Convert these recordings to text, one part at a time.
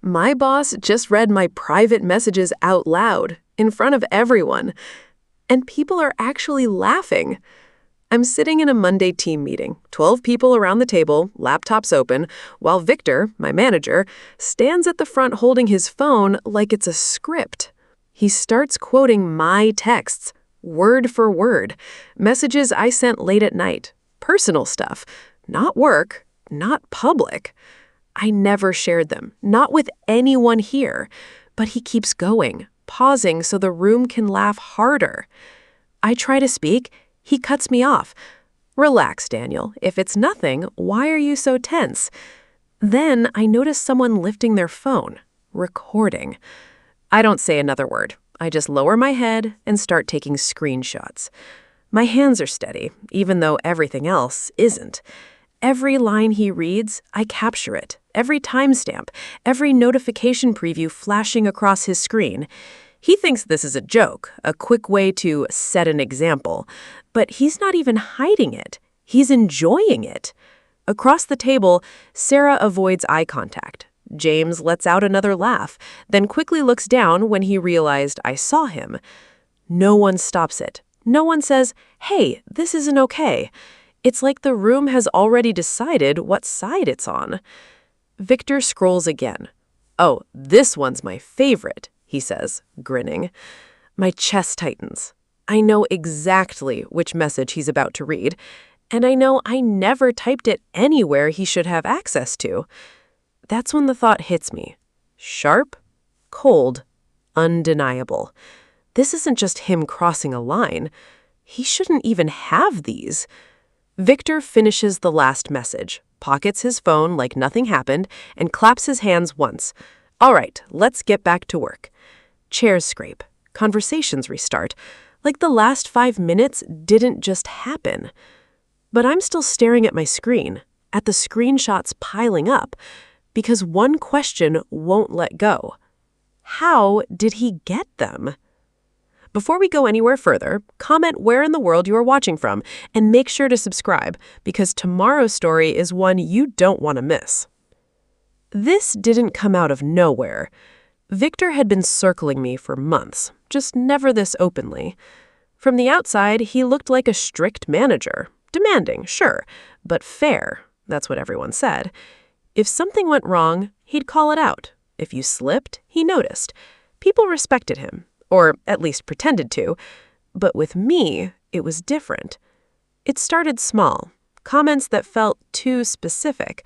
My boss just read my private messages out loud, in front of everyone, and people are actually laughing. I'm sitting in a Monday team meeting, 12 people around the table, laptops open, while Victor, my manager, stands at the front holding his phone like it's a script. He starts quoting my texts, word for word, messages I sent late at night, personal stuff, not work, not public. I never shared them, not with anyone here, but he keeps going, pausing so the room can laugh harder. I try to speak. He cuts me off. Relax, Daniel. If it's nothing, why are you so tense? Then I notice someone lifting their phone, recording. I don't say another word. I just lower my head and start taking screenshots. My hands are steady, even though everything else isn't. Every line he reads, I capture it. Every timestamp, every notification preview flashing across his screen. He thinks this is a joke, a quick way to set an example. But he's not even hiding it. He's enjoying it. Across the table, Sarah avoids eye contact. James lets out another laugh, then quickly looks down when he realized I saw him. No one stops it. No one says, "Hey, this isn't okay." It's like the room has already decided what side it's on. Victor scrolls again. "Oh, this one's my favorite," he says, grinning. My chest tightens. I know exactly which message he's about to read, and I know I never typed it anywhere he should have access to. That's when the thought hits me. Sharp, cold, undeniable. This isn't just him crossing a line. He shouldn't even have these. Victor finishes the last message, pockets his phone like nothing happened, and claps his hands once. All right, let's get back to work. Chairs scrape. Conversations restart. Like the last 5 minutes didn't just happen. But I'm still staring at my screen, at the screenshots piling up, because one question won't let go. How did he get them? Before we go anywhere further, comment where in the world you are watching from, and make sure to subscribe, because tomorrow's story is one you don't want to miss. This didn't come out of nowhere. Victor had been circling me for months, just never this openly. From the outside, he looked like a strict manager. Demanding, sure, but fair. That's what everyone said. If something went wrong, he'd call it out. If you slipped, he noticed. People respected him, or at least pretended to. But with me, it was different. It started small, comments that felt too specific.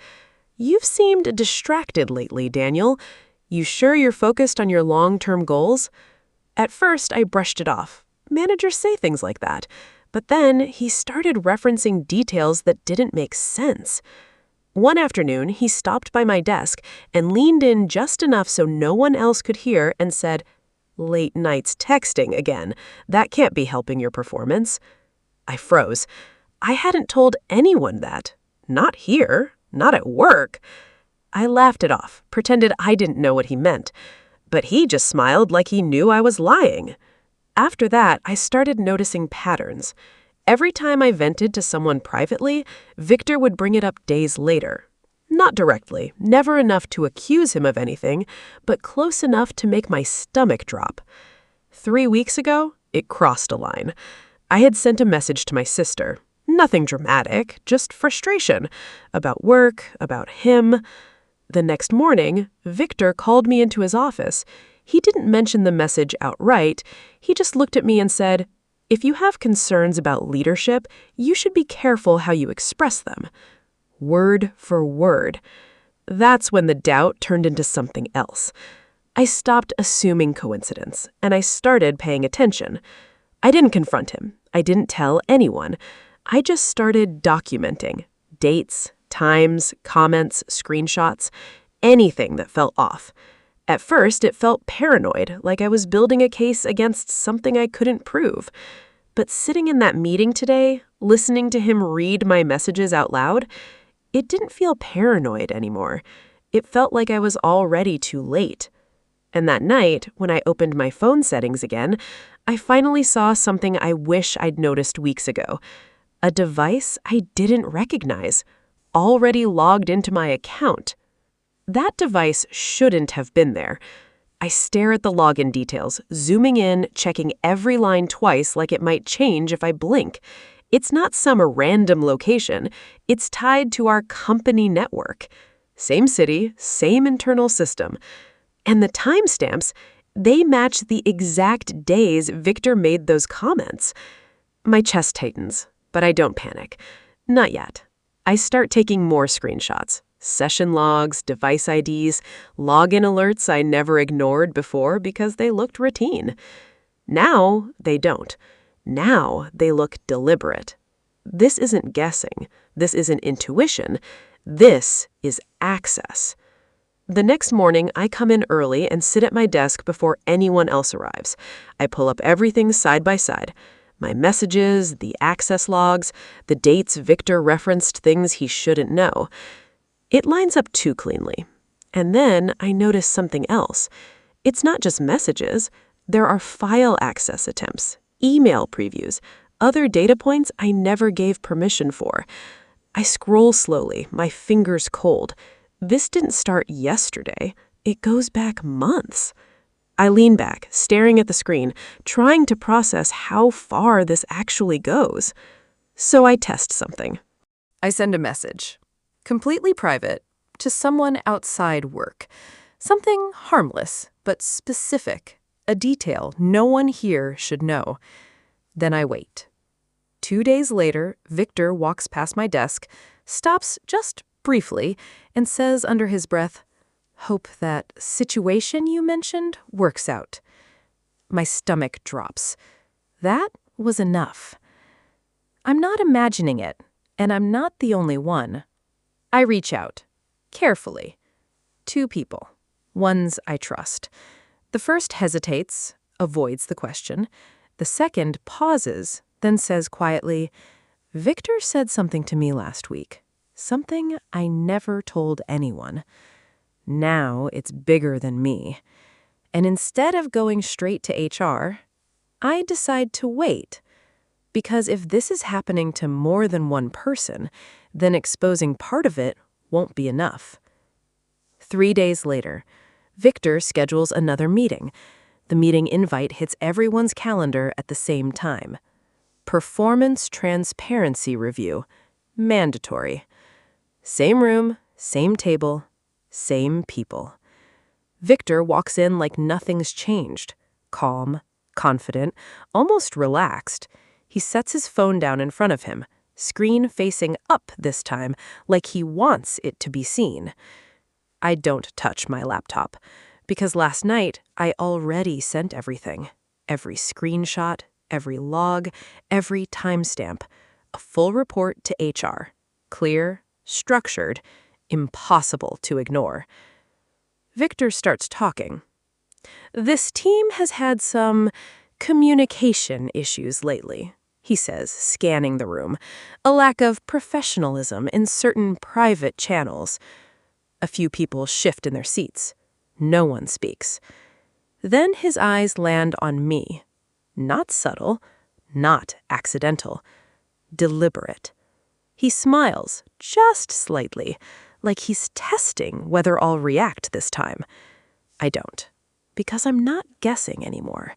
"You've seemed distracted lately, Daniel. You sure you're focused on your long-term goals?" At first, I brushed it off. Managers say things like that. But then he started referencing details that didn't make sense. One afternoon, he stopped by my desk and leaned in just enough so no one else could hear and said, "Late nights texting again. That can't be helping your performance." I froze. I hadn't told anyone that. Not here. Not at work. I laughed it off, pretended I didn't know what he meant. But he just smiled like he knew I was lying. After that, I started noticing patterns. Every time I vented to someone privately, Victor would bring it up days later. Not directly, never enough to accuse him of anything, but close enough to make my stomach drop. 3 weeks ago, it crossed a line. I had sent a message to my sister. Nothing dramatic, just frustration. About work, about him. The next morning, Victor called me into his office. He didn't mention the message outright. He just looked at me and said, "If you have concerns about leadership, you should be careful how you express them." Word for word. That's when the doubt turned into something else. I stopped assuming coincidence, and I started paying attention. I didn't confront him. I didn't tell anyone. I just started documenting. Dates, times, comments, screenshots, anything that felt off. At first, it felt paranoid, like I was building a case against something I couldn't prove. But sitting in that meeting today, listening to him read my messages out loud, it didn't feel paranoid anymore. It felt like I was already too late. And that night, when I opened my phone settings again, I finally saw something I wish I'd noticed weeks ago. A device I didn't recognize, already logged into my account. That device shouldn't have been there. I stare at the login details, zooming in, checking every line twice like it might change if I blink. It's not some random location. It's tied to our company network. Same city, same internal system. And the timestamps, they match the exact days Victor made those comments. My chest tightens, but I don't panic. Not yet. I start taking more screenshots. Session logs, device IDs, login alerts I never ignored before because they looked routine. Now they don't. Now they look deliberate. This isn't guessing. This isn't intuition. This is access. The next morning, I come in early and sit at my desk before anyone else arrives. I pull up everything side by side. My messages, the access logs, the dates Victor referenced things he shouldn't know. It lines up too cleanly. And then I notice something else. It's not just messages. There are file access attempts, email previews, other data points I never gave permission for. I scroll slowly, my fingers cold. This didn't start yesterday. It goes back months. I lean back, staring at the screen, trying to process how far this actually goes. So I test something. I send a message, completely private, to someone outside work. Something harmless, but specific. A detail no one here should know. Then I wait. 2 days later, Victor walks past my desk, stops just briefly, and says under his breath, "Hope that situation you mentioned works out." My stomach drops. That was enough. I'm not imagining it, and I'm not the only one. I reach out, carefully. 2 people, ones I trust. The first hesitates, avoids the question. The second pauses, then says quietly, "Victor said something to me last week. Something I never told anyone. Now it's bigger than me. And instead of going straight to HR, I decide to wait. Because if this is happening to more than one person, then exposing part of it won't be enough." 3 days later, Victor schedules another meeting. The meeting invite hits everyone's calendar at the same time. Performance transparency review. Mandatory. Same room, same table, same people. Victor walks in like nothing's changed. Calm, confident, almost relaxed. He sets his phone down in front of him, screen facing up this time, like he wants it to be seen. I don't touch my laptop, because last night I already sent everything. Every screenshot, every log, every timestamp. A full report to HR. Clear, structured, impossible to ignore. Victor starts talking. "This team has had some communication issues lately," he says, scanning the room. "A lack of professionalism in certain private channels." A few people shift in their seats. No one speaks. Then his eyes land on me. Not subtle, not accidental. Deliberate. He smiles, just slightly, like he's testing whether I'll react this time. I don't, because I'm not guessing anymore.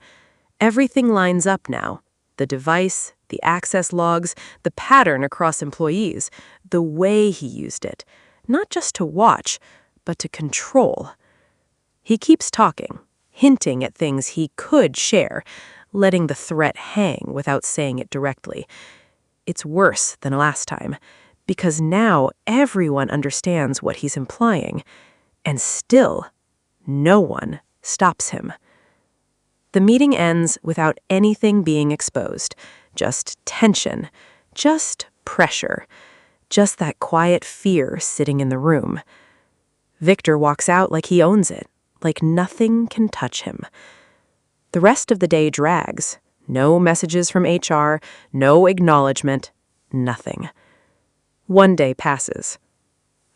Everything lines up now. The device, the access logs, the pattern across employees, the way he used it. Not just to watch, but to control. He keeps talking, hinting at things he could share, letting the threat hang without saying it directly. It's worse than last time, because now everyone understands what he's implying, and still, no one stops him. The meeting ends without anything being exposed, just tension, just pressure, just that quiet fear sitting in the room. Victor walks out like he owns it, like nothing can touch him. The rest of the day drags. No messages from HR, no acknowledgement, nothing. 1 day passes.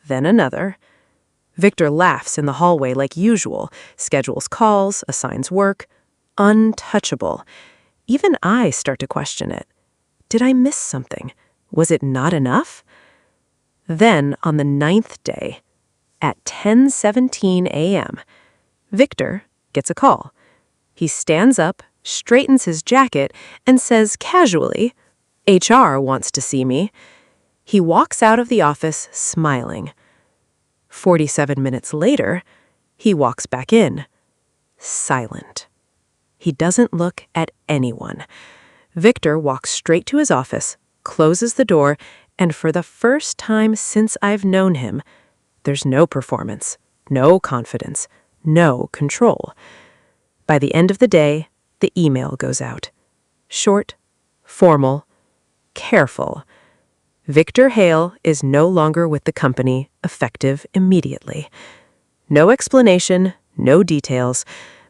Then another. Victor laughs in the hallway like usual, schedules calls, assigns work. Untouchable. Even I start to question it. Did I miss something? Was it not enough? Then, on the 9th day, at 10:17 a.m. Victor gets a call. He stands up, straightens his jacket, and says casually, "HR wants to see me." He walks out of the office smiling. 47 minutes later, he walks back in, silent. He doesn't look at anyone. Victor walks straight to his office, closes the door, and for the first time since I've known him, there's no performance, no confidence, no control. By the end of the day, the email goes out. Short, formal, careful. Victor Hale is no longer with the company, effective immediately. No explanation, no details,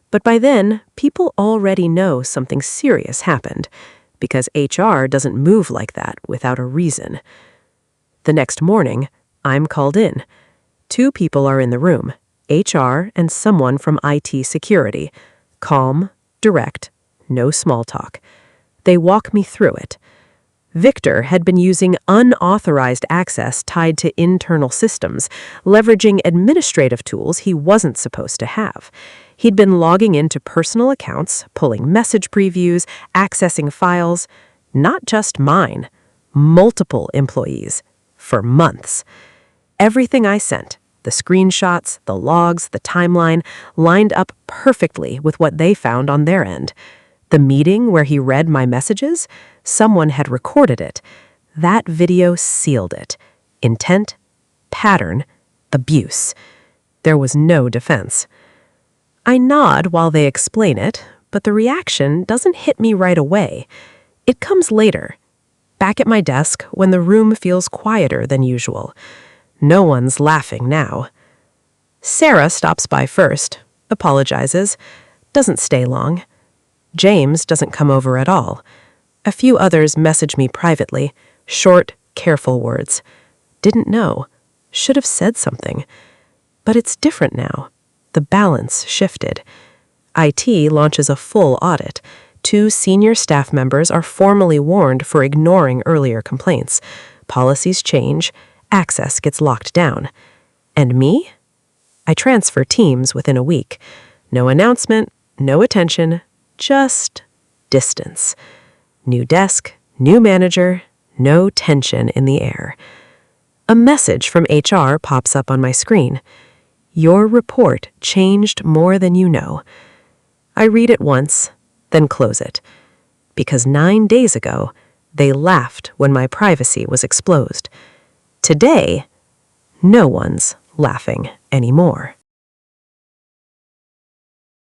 but by then, people already know something serious happened, because HR doesn't move like that without a reason. The next morning, I'm called in. 2 people are in the room, HR and someone from IT security. Calm, direct, no small talk. They walk me through it. Victor had been using unauthorized access tied to internal systems, leveraging administrative tools he wasn't supposed to have. He'd been logging into personal accounts, pulling message previews, accessing files, not just mine, multiple employees, for months. Everything I sent, the screenshots, the logs, the timeline, lined up perfectly with what they found on their end. The meeting where he read my messages, someone had recorded it. That video sealed it. Intent, pattern, abuse. There was no defense. I nod while they explain it, but the reaction doesn't hit me right away. It comes later, back at my desk when the room feels quieter than usual. No one's laughing now. Sarah stops by first, apologizes, doesn't stay long. James doesn't come over at all. A few others message me privately, short, careful words. Didn't know. Should have said something. But it's different now. The balance shifted. IT launches a full audit. 2 senior staff members are formally warned for ignoring earlier complaints. Policies change. Access gets locked down. And me? I transfer teams within a week. No announcement, no attention, just distance. New desk, new manager, no tension in the air. A message from HR pops up on my screen. Your report changed more than you know. I read it once, then close it. Because 9 days ago, they laughed when my privacy was exposed. Today, no one's laughing anymore.